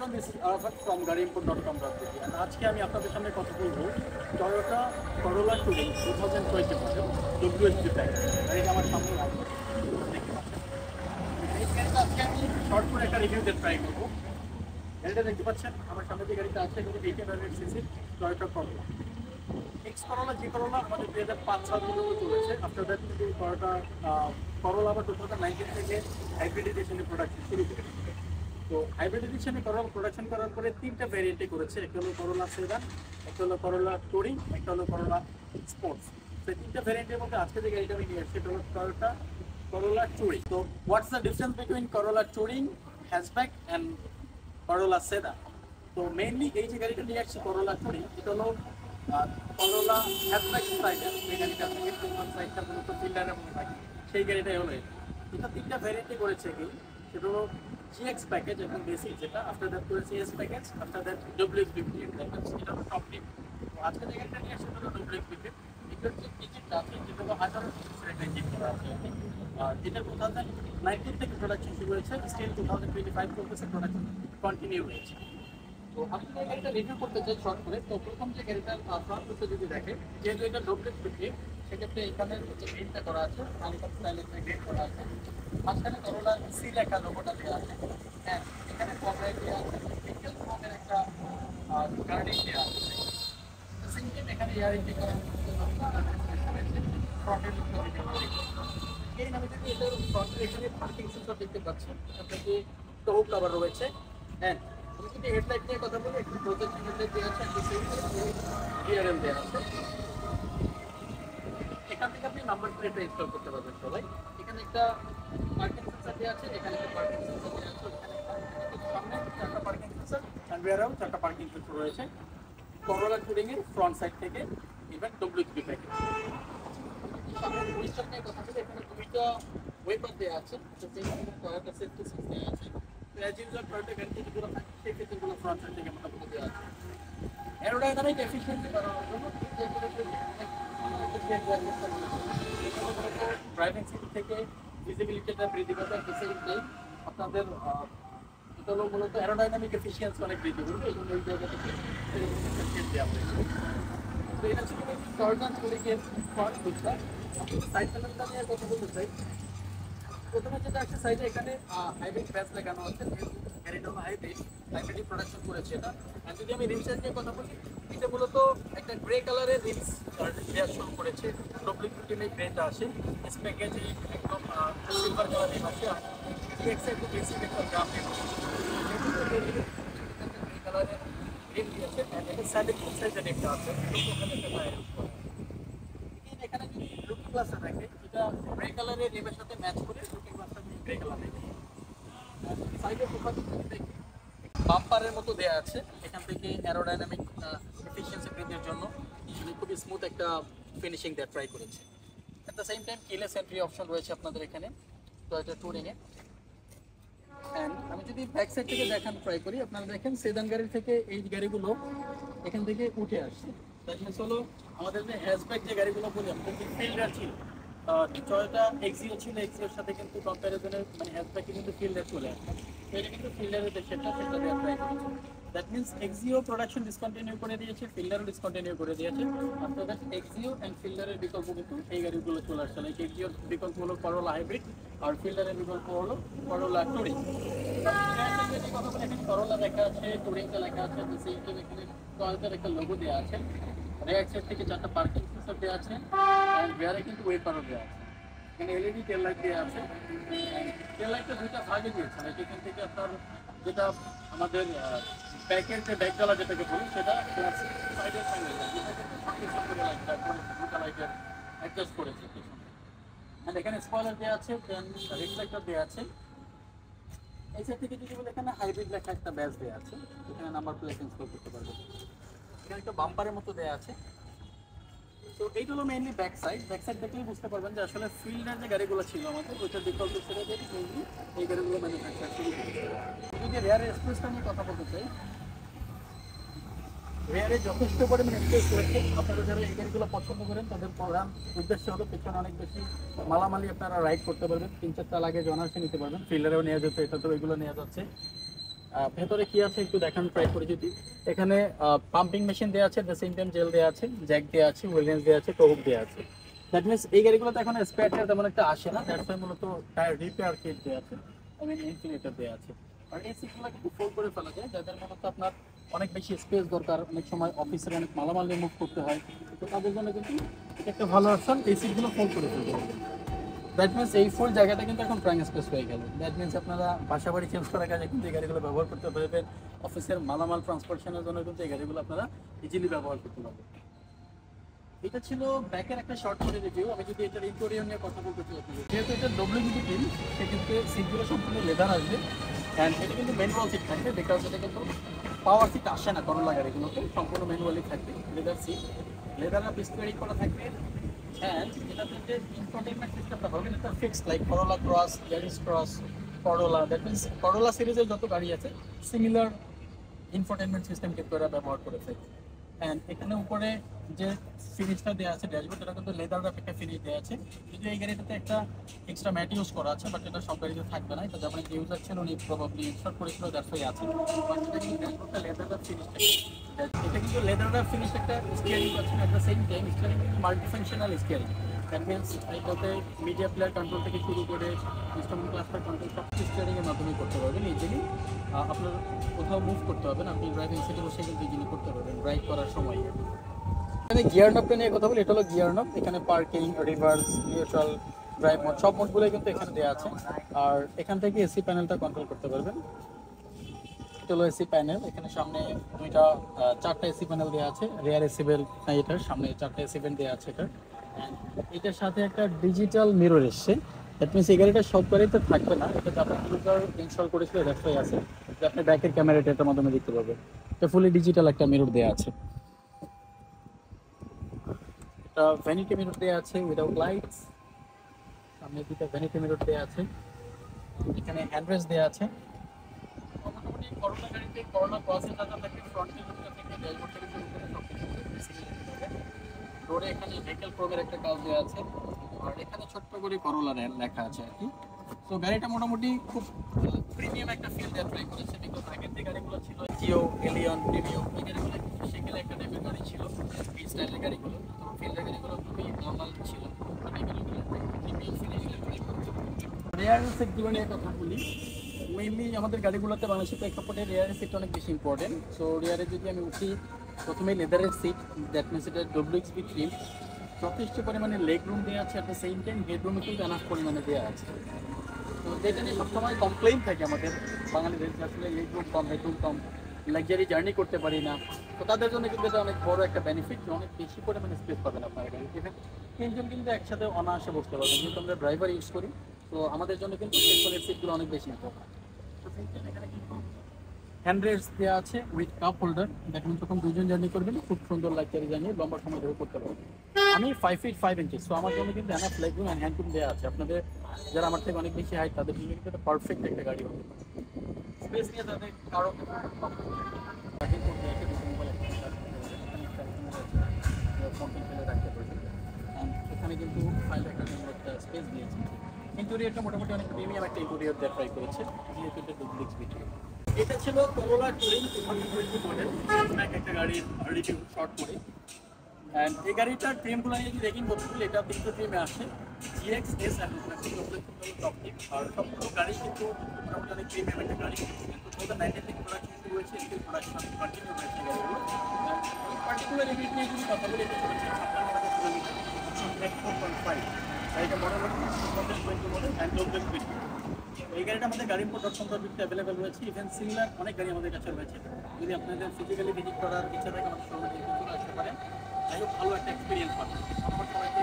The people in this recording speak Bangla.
everyone, this is Arafat from Garimpur.com.bd and আজকে আমি আপনাদের সামনে কথা বলবো Toyota Corolla Touring 2020 model WSG pack. গাড়িটা আমার সামনে আছে, দেখতে পাচ্ছেন। এই গাড়িটা আজকে আমি শর্ট করে একটা রিভিউ দিতে ট্রাই করবো। গাড়িটা দেখতে পাচ্ছেন আমার সামনে যে গাড়িটা আছে এটা 1800cc টয়োটা করোলা এক্স করোলা। যে করোলা আমাদের 2005 মডেলে চলেছে। আফটার দ্যাট কিন্তু টয়োটা করোলা আবার 2019 থেকে হাইব্রিডাইজেশনের প্রোডাকশন শুরু করেছে। তো হাইব্রিডাইজেশনে করোলা প্রোডাকশন করার পরে তিনটা ভ্যারিয়েন্টে করেছে। একটা হলো করোলা সেদান, একটা হলো করোলা টুরিং, একটা হলো করোলা স্পোর্টস। তো তিনটা ভ্যারিয়েন্টের মধ্যে আজকে যে গাড়িটা আমি নিয়ে আসছি সেটা হলো টয়োটা করোলা টুরিং। তো what's the difference between Corolla touring, hatchback and Corolla sedan? তো মেইনলি এই যে গাড়িটা নিয়ে আসছি করোলা টুরিং, এটা হলো করোলা হ্যাচব্যাক সাইডের যে গাড়িটা থেকে প্রথম সাইডটা মূলত ফিল্ডারের মধ্যে থাকে, সেই গাড়িটাই হলো এটা। তিনটা ভ্যারিয়েন্টে করেছে কি, সেটা হলো GX প্যাকেজ এবং বেসিক, যেটা আফটার দ্যাট করেছে S package, after that WX50, এটা হলো টপ টিপ। তো আজকে যে গাড়িটা নিয়ে আসছে সেটা হলো WX50। এটার যে ইঞ্জিনটা আছে যেটা হলো 1800 একটা ইঞ্জিন করা আছে, যেটা 2019 থেকে প্রোডাকশন শুরু হয়েছে, স্টিল 2025 চলতেছে, প্রোডাকশন কন্টিনিউ হয়েছে। তো আমি যে গাড়িটা রিভিউ করতে চাই শর্ট করে। তো প্রথম যে গাড়িটার ফ্রন্ট লুকটা যদি দেখে, যেহেতু এটা WX50, সেক্ষেত্রে এখানে যে গ্রিনটা করা আছে, আলিকান স্টাইলের যে গ্রিন করা আছে, মাঝখানে করোলা সি লেখা লোগোটা দেওয়া আছে। হ্যাঁ, এখানে কভার দেওয়া আছে, সিঙ্গেল ফোনের একটা গার্ডিং দেওয়া আছে। সিঙ্গেল এখানে ইয়ারিংটি করা হয়েছে। ফ্রন্টের লুকটা দেখতে পাচ্ছি। এই নামে যদি এটার ফ্রন্টের এখানে পার্কিং সেন্সর দেখতে পাচ্ছেন, আপনাকে টোপ কভার রয়েছে। হ্যাঁ, আমি যদি হেডলাইট নিয়ে কথা বলি, একটু প্রজেক্ট হেডলাইট দেওয়া আছে, ডিআরএল দেওয়া আছে। এখান থেকে আপনি নাম্বার প্লেটটা ইনস্টল করতে পারবেন সবাই। এখানে একটা পার্কিং সেন্সর দেওয়া আছে, এখানে একটা পার্কিং সেন্সর দেওয়া আছে, এখানে সামনে চারটা পার্কিং সেন্সর অ্যান্ড রিয়ারেও চারটা পার্কিং সেন্সর রয়েছে। করোলা টুরিং এর ফ্রন্ট সাইড থেকে ইভেন WXB প্যাকেজ। সামনে উইস্টার নিয়ে কথা বলি, এখানে দুইটা ওয়েপার দেওয়া আছে, টয়োটা সেফটি সিস্টেম দেওয়া আছে। অ্যাজ ইউজুয়াল টয়োটা গাড়ি যেগুলো থাকে সেই ক্ষেত্রেগুলো ফ্রন্ট সাইড থেকে মোটামুটি দেওয়া আছে। অ্যারোডাইনামিক এফিসিয়েন্সি বাড়ানোর জন্য ড্রাইভিং সিট থেকে ভিজিবিলিটিটা বৃদ্ধি করবে। আপনাদের এটা হলো মূলত অ্যারোডাইনামিক এফিসিয়েন্সি অনেক বৃদ্ধি করবে, এই জন্য এই জায়গা থেকে দেওয়া হয়েছে। তো এটা ছিল টয়োটা টুরিংয়ের ফ্রন্ট লুকটা। সাইড প্যানেলটা নিয়ে কথা বলতে চাই। প্রথমে যেটা একটা সাইডে এখানে হাইব্রিড ব্যাচ লাগানো আছে, গাড়িটা হলো হাইব্রিড প্রোডাকশন করেছে এটা। আর যদি আমি রিমসের নিয়ে কথা বলি, এটা মূলত একটা গ্রে কালারের রিমস দেওয়া শুরু করেছে। WX50 গ্রেটা আসে, এস প্যাকেজে একদম সিলভার কালার রিম আছে, আর GX-এ একটু বেসিক একটা গ্রাম রিম আছে। গ্রে কালারের রিম দিয়েছে, এটা সাইডে খুব সাইজের রিমটা আছে, এখানে যদি লুকিং গ্লাসটা দেখে, এটা গ্রে কালারের রিমের সাথে ম্যাচ করে লুকিং গ্লাসটা গ্রে কালার দেখে। সাইডে প্রোফাইল দেখে বাম্পারের মতো দেওয়া আছে, এখান থেকে অ্যারোডাইনামিক এফিসিয়েন্সি বৃদ্ধির জন্য খুবই স্মুথ একটা ফিনিশিং দেওয়ার ট্রাই করেছে। At the same time keyless entry option রয়েছে আপনাদের এখানে টয়োটা টুরিংয়ে। অ্যান্ড আমি যদি ব্যাক সাইড থেকে দেখানো ট্রাই করি, আপনারা দেখেন সেদান গাড়ি থেকে এই গাড়িগুলো এখান থেকে উঠে আসছে। দ্যাট মিনস হলো আমাদের যে হ্যাচব্যাক যে গাড়িগুলো বলি, আমাদের যে ফিল্ডার ছিল, টয়োটা এক্সিও ছিল, এক্সিওর সাথে কিন্তু কম্প্যারিজনে মানে হ্যাচব্যাকে কিন্তু ফিল্ডার চলে আসে। তো এটা কিন্তু ফিল্ডারের যে সেটা দেওয়ার ট্রাই করেছে। That means Axio production discontinue করে দিয়েছে, ফিল্ডারও ডিসকন্টিনিউ করে দিয়েছে। আফটার দ্যাট এক্সিও অ্যান্ড ফিল্ডারের বিকল্প কিন্তু এই গাড়িগুলো চলে আসছে। লাইক এক্সিওর বিকল্প হলো করোলা হাইব্রিড, আর ফিল্ডারের বিকল্প হলো করোলা টুরিং। কথা বলে এখানে করোলা লেখা আছে, টুরিংটা লেখা আছে, এখানে টয়োটার একটা লোগো দেওয়া আছে। রেয়ার সাইড থেকে চারটা পার্কিং সেন্সর দেওয়া আছে, অ্যান্ড রিয়ারে কিন্তু ওয়েপারও দেওয়া আছে। এখানে এলইডি টেল লাইট দেওয়া আছে। টেল লাইটটা দুইটা ভাগে দিয়েছে, এখান থেকে আপনার যেটা আমাদের ব্যাকের যে ব্যাকডালা যেটাকে বলি, সেটা প্লাস সাইডের প্যানেল লাইটটা দুটা লাইটের অ্যাডজাস্ট করেছে। অ্যান্ড এখানে স্পয়লার দেওয়া আছে, দেন রিফ্লেক্টর দেওয়া আছে। এই সাইড থেকে যদি বলে, এখানে হাইব্রিড লেখা একটা ব্যাচ দেওয়া আছে, এখানে নাম্বার প্লেট ইনস্টল করতে পারবেন। এখানে একটা বাম্পারের মতো দেওয়া আছে। তো এইটা হলো মেইনলি ব্যাক সাইড দেখলেই বুঝতে পারবেন যে আসলে ফিল্ডের যে গাড়িগুলো ছিল আমাদের, ওইটার বিকল্প ছেড়ে দিয়ে মেইনলি এই গাড়িগুলো ম্যানুফ্যাকচার শুরু করেছে। যদি রেয়ার স্পেসটা নিয়ে কথা বলতে চাই, রেয়ারে যথেষ্ট পরিমাণে স্পেস রয়েছে। আপনারা যারা এই গাড়িগুলো পছন্দ করেন, তাদের প্রধান উদ্দেশ্য হলো পেছনে অনেক বেশি মালামালি আপনারা রাইড করতে পারবেন, 3-4টা লাগেজ অনার্সে নিতে পারবেন। ফিল্ডারেও নেওয়া যেত, এটা তো ওইগুলো নেওয়া যাচ্ছে। ভেতরে কি আছে একটু দেখানো ট্রাই করি যদি। এখানে পাম্পিং মেশিন দেওয়া আছে, দ্য সেম টাইম জেল দেওয়া আছে, জ্যাক দেওয়া আছে, হুইল দেওয়া আছে, টোহুক দেওয়া আছে। দ্যাট মিনস এই গাড়িগুলোতে এখন স্পেয়ার টায়ার তেমন একটা আসে না, দ্যাটস ওয়াই মূলত টায়ার রিপেয়ার কিট দেওয়া আছে, আই মিন ইনফিনিটর দেওয়া আছে। আর এই সিটগুলো কিন্তু ফোল্ড করে ফেলা যায়, যাদের মূলত আপনার অনেক বেশি স্পেস দরকার, অনেক সময় অফিসের অনেক মালামাল রিমুভ করতে হয়, তো তাদের জন্য কিন্তু এটা একটা ভালো অপশন, এই সিটগুলো ফোল্ড করে ফেলতে হবে। দ্যাট মিনস এই ফুল জায়গাটা কিন্তু এখন ট্রাঙ্ক স্পেস হয়ে গেল। দ্যাট মিনস আপনারা বাসা বাড়ি চেঞ্জ করার কাজে কিন্তু এই গাড়িগুলো ব্যবহার করতে পারবেন, অফিসের মালামাল ট্রান্সপোর্টেশনের জন্য কিন্তু এই গাড়িগুলো আপনারা ইজিলি ব্যবহার করতে পারবেন। এটা ছিল ব্যাকের একটা শর্ট করে রিভিউ। আমি যদি এটার ইন্টেরিয়র নিয়ে কথা বলতে চাই, যেহেতু এটা ডব্লিউজিটি টিম, সেক্ষেত্রে সিটগুলো সম্পূর্ণ লেদার আসবে, অ্যান্ড এটা কিন্তু ম্যানুয়াল সিট থাকবে, বিকজ এটা কিন্তু পাওয়ার সিট আসে না করোলা গাড়িগুলোতে, সম্পূর্ণ ম্যানুয়ালি থাকবে লেদার সিট, লেদার পিস্টরি করা থাকবে। অ্যান্ড এটাতে যে ইনফোটেইনমেন্ট সিস্টেমটা হবে এটা fixed, like Corolla Cross, Yaris Cross, Corolla, that means Corolla সিরিজের যত গাড়ি আছে সিমিলার ইনফোটেইনমেন্ট সিস্টেম কিন্তু এরা ব্যবহার করেছে। অ্যান্ড এখানে উপরে যে ফিনিশটা দেওয়া আছে ড্যাশবোর্ড, এটা কিন্তু লেদার র্যাপ একটা ফিনিশ দেওয়া আছে, কিন্তু এই গাড়িটাতে একটা এক্সট্রা ম্যাট ইউজ করা আছে, বাট এটা সব গাড়িতে থাকবে না, এটা যেমন একটা ইউজার ছিল উনি প্রবাবলি ইনস্টল করেছিল, দ্যাটস ওয়াই আছে। বাট এটা কিন্তু ড্যাশবোর্ডটা লেদার র্যাপ ফিনিশ থাকে, এটা কিন্তু লেদার র্যাপ ফিনিশ একটা স্টিয়ারিং পাচ্ছেন, at the same time steering কিন্তু মাল্টিফাংশনাল স্টিয়ারিং। দ্যাট মিনস এটাতে মিডিয়া প্লেয়ার কন্ট্রোল থেকে শুরু করে ইনস্ট্রুমেন্ট ক্লাস্টার কন্ট্রোল সব স্টিয়ারিংয়ের মাধ্যমে করতে পারবেন ইজিলি। আপনার কোথাও মুভ করতে হবে না, আপনি ড্রাইভিং সিটে বসে কিন্তু ইজিলি করতে পারবেন ড্রাইভ করার সময়। এখানে গিয়ার নবটা নিয়ে কথা বলি, এটা হলো গিয়ার নব। এখানে parking, reverse, neutral, drive mode সব মোডগুলোই কিন্তু এখানে দেওয়া আছে। আর এখান থেকে এসি প্যানেলটা কন্ট্রোল করতে পারবেন। এটা হলো এসি প্যানেল, এখানে সামনে চারটা এসি প্যানেল দেওয়া আছে, রেয়ার এসি বেল্ট নাই, এটার সামনে চারটা এসি বেল্ট দেওয়া আছে। এটার সাথে একটা ডিজিটাল মিরর এসছে, দ্যাট মিনস এই গাড়িটা সব গাড়িতে থাকবে না, এটা আপনার ইউজার ইনস্টল করেছিল, দ্যাটস ওয়াই আছে যে আপনি ব্যাকের ক্যামেরাটা এটার মাধ্যমে দেখতে পাবেন। এটা ফুলি ডিজিটাল একটা মিরর দেওয়া আছে, এটা ভ্যানিটি মিরর দেওয়া আছে উইদাউট লাইটস, সামনে দুটো ভ্যানিটি মিরর দেওয়া আছে, এখানে হ্যান্ডরেস্ট দেওয়া আছে। মোটামুটি করোনা গাড়িতে করোনা ক্রসের যা থাকে ফ্রন্টের দিকটা থেকে ড্যাশবোর্ড থেকে শুরু করে সব কিছু রোডে এখানে ভেহিকল প্রোমের একটা কাজ দেওয়া আছে, আর এখানে ছোট্ট করে করোলা লেখা আছে আর কি। তো গাড়িটা মোটামুটি খুব প্রিমিয়াম একটা ফিল দেওয়ার ট্রাই করেছে, বিকজ আগের যে গাড়িগুলো ছিল জিও, এলিয়ন, প্রিমিয়াম, এই গাড়িগুলো সেখানে একটা টাইপের গাড়ি ছিল, এই স্টাইলের গাড়িগুলো, তো ফিল্ডের গাড়িগুলো খুবই নর্মাল ছিল, এই গাড়িগুলো প্রিমিয়াম ফিনিশ ট্রাই করেছে। রেয়ার সিটগুলো নিয়ে কথা বলি, মেইনলি আমাদের গাড়িগুলোতে বাংলাদেশের প্রেক্ষাপটে রেয়ারের সিটটা অনেক বেশি ইম্পর্টেন্ট। সো রেয়ারে যদি আমি উঠি, প্রথমে লেদারের সিট, দ্যাট মিনস এটা ডব্লিউএক্সবি ট্রিম, যথেষ্ট পরিমাণে লেগ রুম দেওয়া আছে, at the same time head রুমে কিন্তু এনাফ পরিমাণে দেওয়া আছে। তো যেটা নিয়ে সবসময় কমপ্লেইন থাকে আমাদের বাঙালিদের, যে আসলে লেগ রুম কম, হেড রুম কম, লাক্সারি জার্নি করতে পারি না, তো তাদের জন্য কিন্তু এটা অনেক বড় একটা বেনিফিট, অনেক বেশি পরিমাণে স্পেস পাবেন আপনার গাড়ি। ইভেন তিনজন কিন্তু একসাথে অনায়াসে বসতে পারবেন, যেহেতু আমরা ড্রাইভার ইউজ করি, তো আমাদের জন্য কিন্তু পেছনের সিটগুলো অনেক বেশি ইম্পর্টেন্ট। এখানে কিন্তু হ্যান্ড রেস্ট দেওয়া আছে উইথ কাপ হোল্ডার, দেখুন যখন দুজন জার্নি করবেন খুব সুন্দর লাক্সারি জার্নি লম্বা সময় ধরে করতে পারবেন। আমি 5 ফিট 5 ইঞ্চি, সো আমার জন্য কিন্তু enough leg room and hand room দেওয়া আছে। আপনাদের যারা আমার থেকে অনেক বেশি হাইট, তাদের জন্য কিন্তু এটা পারফেক্ট একটা গাড়ি হবে। স্পেস নিয়ে তাদের কারো রাখতে পারবেন, এখানে কিন্তু ফাইলে একটা স্পেস দিয়েছে। ইন্টেরিয়রটা মোটামুটি অনেক প্রিমিয়াম একটা ইন্টেরিয়র দেওয়া ট্রাই করেছে, যেহেতু এটা ডুপ্লেক্স ভিডিও। এটা ছিল করোলা টুরিং 2020 মডেল, একটা গাড়ির রিভিউ শর্ট করে। অ্যান্ড এই গাড়িটার ট্রিমগুলো নিয়ে যদি দেখেন, বলতে এটা 300 ট্রিমে আসে, জিএক্স এস টপ টিম, আর সবগুলো গাড়ি কিন্তু মোটামুটি অনেক প্রিমিয়াম একটা গাড়ি, কিন্তু 2019 থেকে প্রোডাকশন শুরু হয়েছে, স্টিল প্রোডাকশন কন্টিনিউ হয়েছে গাড়িগুলো। এই পার্টিকুলার রিভিউ নিয়ে যদি কথা বলি, এটা চলেছে 56,000 কিলোমিটার, 4.5, গাড়িটা মডেল হচ্ছে 2020 মডেল অ্যান্ড ডব্লিউএক্স স্পিড। এই গাড়িটা আমাদের গাড়িমপুর.com.bd অ্যাভেলেবেল রয়েছে, ইভেন সিমিলার অনেক গাড়ি আমাদের কাছে রয়েছে। যদি আপনাদের ফিজিক্যালি ভিজিট করার ইচ্ছা থাকে, আমাদের শোরুমে চলে আসতে পারেন, যাই হোক ভালো একটা এক্সপিরিয়েন্স পাবেন। আমার সবাইকে